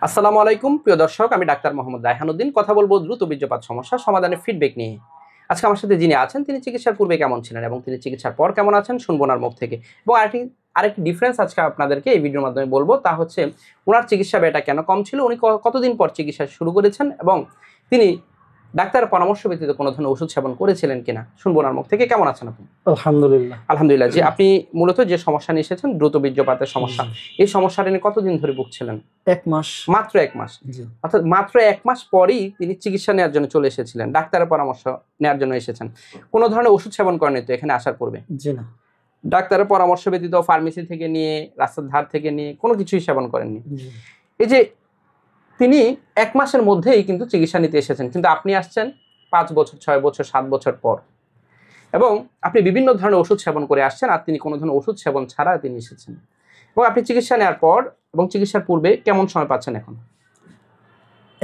আসসালামু আলাইকুম প্রিয় দর্শক, আমি ডাক্তার মোহাম্মদ রায়হানুদ্দিন। কথা বলবো দ্রুত বীর্যপাত সমস্যা সমাধানের ফিডব্যাক নিয়ে। আজকে আমার সাথে যিনি আছেন তিনি চিকিৎসার পূর্বে কেমন ছিলেন এবং তিনি চিকিৎসার পর কেমন আছেন শুনবো ওনার মুখ থেকে। এবং আরেকটি ডিফারেন্স আজকে আপনাদেরকে এই ভিডিওর মাধ্যমে বলবো, তা হচ্ছে ওনার চিকিৎসা ব্যয়টা কেন কম ছিল, উনি কতদিন পর চিকিৎসা শুরু করেছেন এবং তিনি ডাক্তারের পরামর্শ ব্যতীত কোনো ধরনের ওষুধ সেবন করেছিলেন কিনা শুনবো ওনার মুখ থেকে। কেমন আছেন আপনি? আলহামদুলিল্লাহ। আলহামদুলিল্লাহ। যে আপনি মূলত যে সমস্যা নিয়ে এসেছেন, দ্রুত বীর্যপাতের সমস্যা, এই সমস্যাটা নিয়ে কতদিন ধরে ভুগছিলেন? 1 মাস। মাত্র 1 মাস। অর্থাৎ মাত্র 1 মাস পরেই তিনি চিকিৎসা নেওয়ার জন্য চলে এসেছিলেন, ডাক্তারের পরামর্শ নেওয়ার জন্য এসেছেন। কোনো ধরনের ওষুধ সেবন করেননি তো এখানে আসার পূর্বে? জি না। ডাক্তারের পরামর্শ ব্যতীত ফার্মেসি থেকে নিয়ে, রাস্তার ধার থেকে নিয়ে কোনো কিছুই সেবন করেননি। এই যে তিনি 1 মাসের মধ্যেই কিন্তু চিকিৎসা নিতে এসেছেন, কিন্তু আপনি আসছেন 5 বছর, 6 বছর, 7 বছর পর, এবং আপনি বিভিন্ন ধরনের ওষুধ সেবন করে আসছেন, আর তিনি কোনো ধরনের ওষুধ সেবন ছাড়া তিনি এসেছেন। এবং আপনি চিকিৎসা নেওয়ার পর এবং চিকিৎসার পূর্বে কেমন সময় পাচ্ছেন এখন?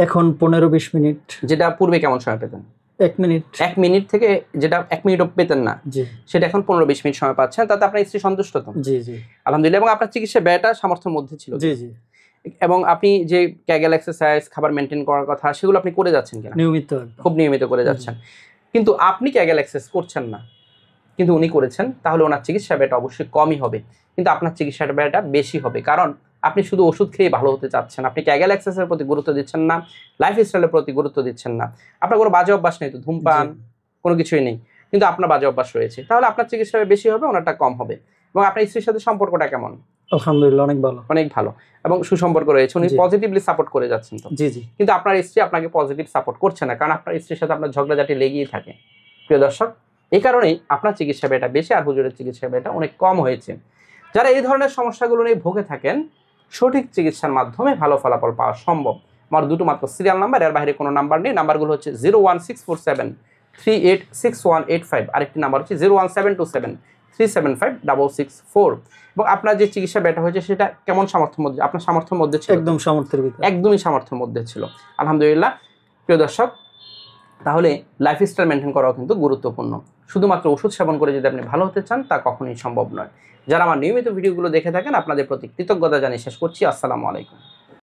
এখন 15-20 মিনিট। যেটা পূর্বে কেমন সময় পেতেন? 1 মিনিট। 1 মিনিট থেকে যেটা 1 মিনিটও পেতেন না, জি, সেটা এখন 15-20 মিনিট সময় পাচ্ছেন। তাতে আপনার স্ত্রী সন্তুষ্ট তো? জি জি আলহামদুলিল্লাহ। এবং আপনার চিকিৎসা ব্যয়টা সামর্থ্যের মধ্যে ছিল? জি জি। এবং আপনি যে ক্যাগেল এক্সারসাইজ, খাবার মেনটেন করার কথা, সেগুলো আপনি করে যাচ্ছেন কিনা? নিয়মিত, খুব নিয়মিত করে যাচ্ছেন। কিন্তু আপনি ক্যাগেল এক্সারসাইজ করছেন না, কিন্তু উনি করেছেন, তাহলে ওনার চিকিৎসা ব্যয়টা অবশ্যই কমই হবে, কিন্তু আপনার চিকিৎসা ব্যয়টা বেশি হবে। কারণ আপনি শুধু ওষুধ খেয়ে ভালো হতে চাচ্ছেন, আপনি ক্যাগেল এক্সারসাইজের প্রতি গুরুত্ব দিচ্ছেন না, লাইফ স্টাইলের প্রতি গুরুত্ব দিচ্ছেন না। আপনার কোনো বাজে অভ্যাস নেই তো, ধূমপান কোনো কিছুই নেই, কিন্তু আপনার বাজে অভ্যাস রয়েছে, তাহলে আপনার চিকিৎসা ব্যয় বেশি হবে, ওনারটা কম হবে। এবং আপনার স্ত্রীর সাথে সম্পর্কটা কেমন? আলহামদুলিল্লাহ, অনেক ভালো। অনেক ভালো এবং সুসম্পর্ক রয়েছে, উনি পজিটিভলি সাপোর্ট করে যাচ্ছেন তো? জি জি। কিন্তু আপনার স্ত্রী আপনাকে পজিটিভ সাপোর্ট করছে না, কারণ আপনার স্ত্রীর সাথে আপনার ঝগড়াঝাটি লেগেই থাকে। প্রিয় দর্শক, এই কারণেই আপনার চিকিৎসা ব্যয়টা বেশি আর হুজুরের চিকিৎসা ব্যয়টা অনেক কম হয়েছে। যারা এই ধরনের সমস্যাগুলো নিয়ে ভুগে থাকেন, সঠিক চিকিৎসার মাধ্যমে ভালো ফলাফল পাওয়া সম্ভব। আমার দুটো মাত্র সিরিয়াল নাম্বার, এর বাইরে কোনো নাম্বার নেই। নাম্বারগুলো হচ্ছে 01647386185, আরেকটি নাম্বার হচ্ছে 01727375664। এবং আপনার যে চিকিৎসা ব্যয়টা হয়েছে সেটা কেমন সামর্থ্যের মধ্যে? আপনার সামর্থ্যের মধ্যে ছিল? একদম সামর্থ্যের ভিতরে। একদমই সামর্থ্যের মধ্যে ছিল। আলহামদুলিল্লাহ। প্রিয় দর্শক, তাহলে লাইফস্টাইল মেনটেন করাও কিন্তু গুরুত্বপূর্ণ। শুধুমাত্র ওষুধ সেবন করে যদি আপনি ভালো হতে চান, তা কখনোই সম্ভব নয়। যারা আমার নিয়মিত ভিডিওগুলো দেখে থাকেন, আপনাদের প্রতি কৃতজ্ঞতা জানিয়ে শেষ করছি। আসসালামু আলাইকুম।